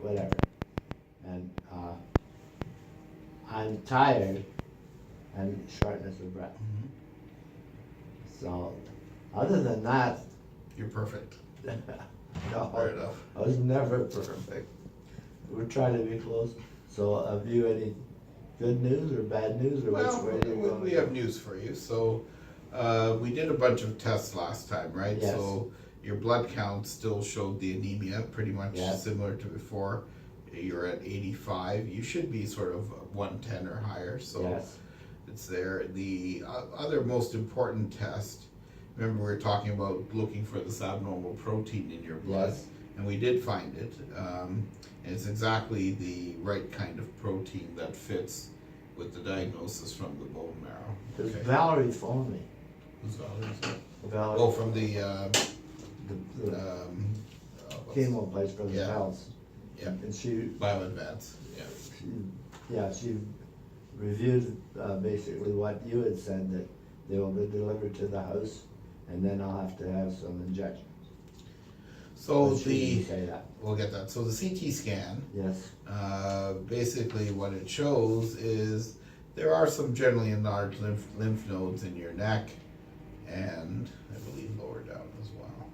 whatever. And, I'm tired and shortness of breath. Mhm. So, other than that, You're perfect. Fair no, enough. I was never perfect. We're trying to be close. So have you any good news or bad news, or Well, which way do you go? we have news for you. So, we did a bunch of tests last time, right? Yes. So your blood count still showed the anemia, pretty much Yes. similar to before. You're at 85. You should be sort of 110 or higher. So Yes, it's there. The other most important test, remember we were talking about looking for this abnormal protein in your blood, yes, and we did find it. And it's exactly the right kind of protein that fits with the diagnosis from the bone marrow. because Okay. Valerie phoned me. Who's Valerie? Valerie. Oh, from the The what's- chemo place for the Yeah. pals. Yeah. And she, BioAdvance. Yeah. she reviewed, basically what you had said, that they will be delivered to the house, and then I'll have to have some injections. So But she didn't say that. we'll get that. So the CT scan, Yes, basically what it shows is there are some generally enlarged lymph nodes in your neck, and I believe lower down as well.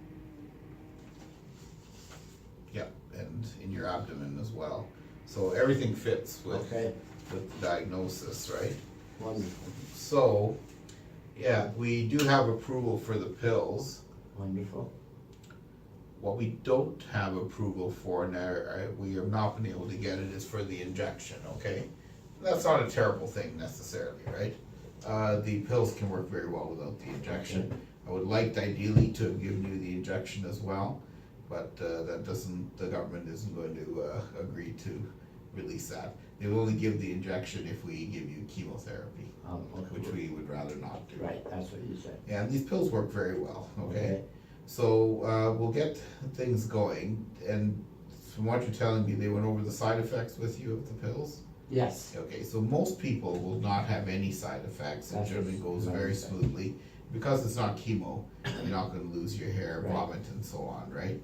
Yeah, and in your abdomen as well. So everything fits with okay, the diagnosis, right? wonderful, So, yeah, we do have approval for the pills. wonderful. What we don't have approval for, and we have not been able to get it, is for the injection, okay? That's not a terrible thing necessarily, right? The pills can work very well without the injection. I would like ideally to have given you the injection as well, but that doesn't, the government isn't going to agree to release that. They will only give the injection if we give you chemotherapy, Okay. which we would rather not do. Right, that's what you said. Yeah, and these pills work very well, okay? So we'll get things going, and from what you're telling me, they went over the side effects with you of the pills? Yes, Okay, so most people will not have any side effects, it That's generally what goes I very understand. smoothly. Because it's not chemo, you're not gonna lose your hair, Right. vomit and so on, right?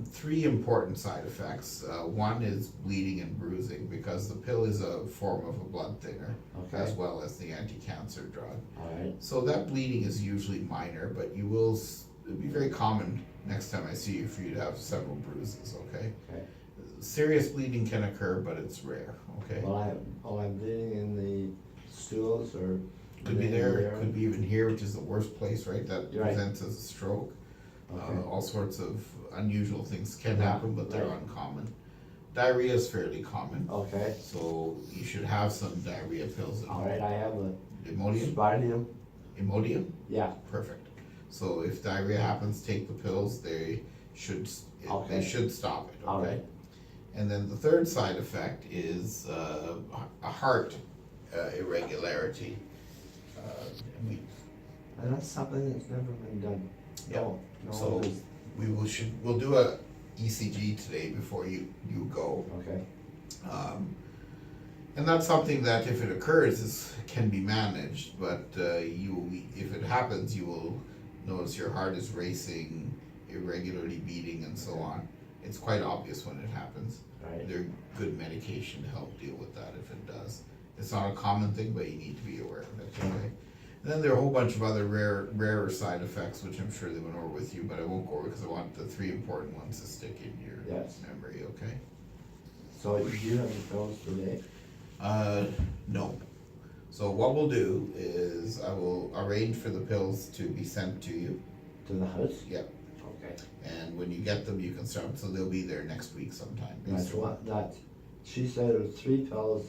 Three important side effects, one is bleeding and bruising, because the pill is a form of a blood thinner, as okay, well as the anti-cancer drug. all right, So that bleeding is usually minor, but you will, it'd be very common next time I see you for you to have several bruises, okay? okay. Serious bleeding can occur, but it's rare, okay? Well, I'm bleeding in the stools, or? Could be there, could be even here, which is the worst place, right? That Right. presents as a stroke. Okay, All sorts of unusual things can Yeah, happen, but they're right. uncommon. Diarrhea is fairly common, okay, so you should have some diarrhea pills at all home. right, I have a Imodium? Spartium, Imodium? yeah, Perfect. So if diarrhea happens, take the pills, they should, they Okay. should stop it, all okay? right, And then the third side effect is a heart irregularity. And we, and that's something that's never been done. No, no, So- it is. we'll do a ECG today before you go. Okay, And that's something that if it occurs can be managed, but if it happens, you will notice your heart is racing, irregularly beating and so on. It's quite obvious when it happens. right, There's good medication to help deal with that if it does. It's not a common thing, but you need to be aware of it, okay? And then there are a whole bunch of other rarer side effects, which I'm sure they went over with you, but I won't go over because I want the three important ones to stick in your Yes. memory, okay? so do you have the pills today? No. So what we'll do is I will arrange for the pills to be sent to you. To the house? Yep. Okay. And when you get them, you can start, so they'll be there next week sometime. That's what, she said it was 3 pills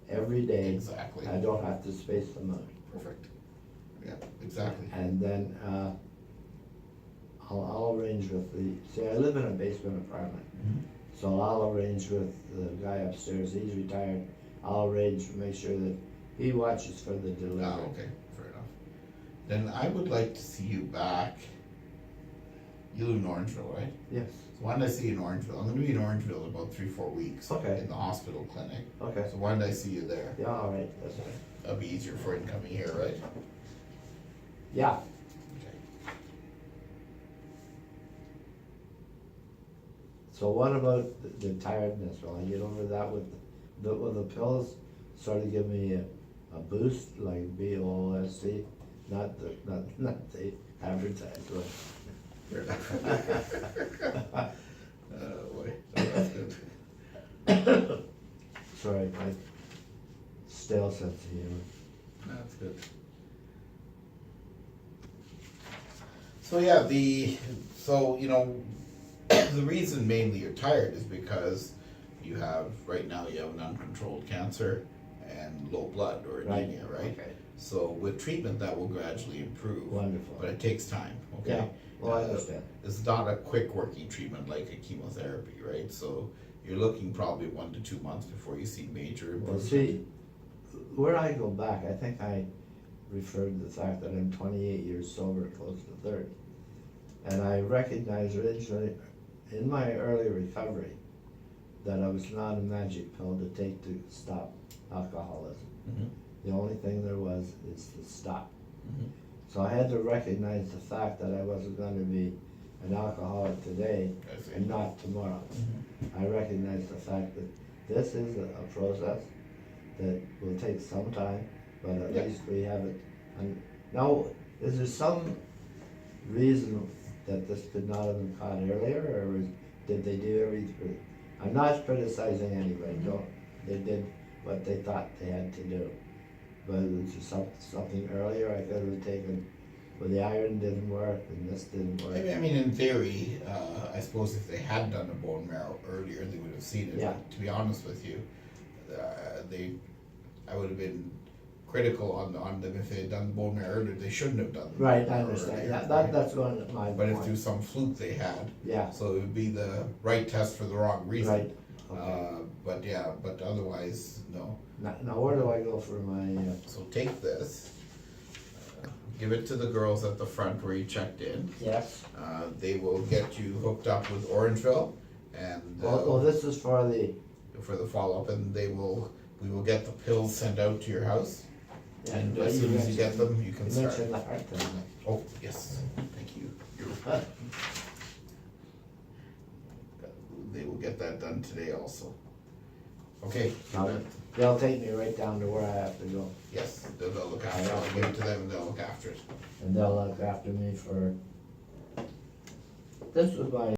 every day. Exactly. I don't have to space them out. Perfect. Yeah, exactly. And then, I'll arrange with see, I live in a basement apartment, Mhm. so I'll arrange with the guy upstairs, he's retired. I'll arrange to make sure that he watches for the delivery. Ah, okay, fair enough. Then I would like to see you back. You live in Orangeville, right? Yes, So why don't I see you in Orangeville? I'm gonna be in Orangeville in about 3-4 weeks. Okay. In the hospital clinic. okay, So why don't I see you there? yeah, all right, that's fine. That'll be easier for you than coming here, right? Yeah, Okay. So what about the tiredness? Will I get over that with will the pills sort of give me a boost, like BOST? Not the advertisement. Boy, that's good. Sorry, my stale sense of humor. That's good. So yeah, the reason mainly you're tired is because right now you have an uncontrolled cancer and low blood or anemia, right? Okay. So with treatment that will gradually improve. Wonderful. But it takes time, okay? Yeah, well, I understand. It's not a quick working treatment like a chemotherapy, right? So you're looking probably 1 to 2 months before you see major Well, improvement. see, where I go back, I think I referred to the fact that I'm 28 years sober, close to 30. And I recognized originally, in my early recovery, that I was not a magic pill to take to stop alcoholism. Mhm. The only thing there was is to stop. Mhm. So I had to recognize the fact that I wasn't gonna be an alcoholic today I see. and not tomorrow. Mhm. I recognize the fact that this is a process that will take some time, but at Yeah. least we have it. And now, is there some reason that this could not have been caught earlier, or did they do everything? I'm not criticizing anybody, don't, they did what they thought they had to do. But was there something earlier I could have taken, well, the iron didn't work and this didn't work? I mean, in theory, I suppose if they had done a bone marrow earlier, they would have seen it. Yeah. But to be honest with you, I would have been critical on them if they had done the bone marrow earlier. They shouldn't have done. the Right, bone I marrow understand, earlier, yeah, right? that's going to my But if through point. some fluke they had, Yeah, so it would be the right test for the wrong reason. right, okay. But otherwise, no. Now where do I go for my, So take this, give it to the girls at the front where you checked in. yes? They will get you hooked up with Orangeville and Well, this is for the, for the follow-up, and we will get the pills sent out to your house. yeah, And but as soon as you get them, you you can start. mentioned the heart thing. Oh, yes, thank you. They will get that done today also. Okay, Now, they'll take me right down to where I have to go, yes, they'll look after it, I'll give it to them and they'll look after it. and they'll look after me for, this was my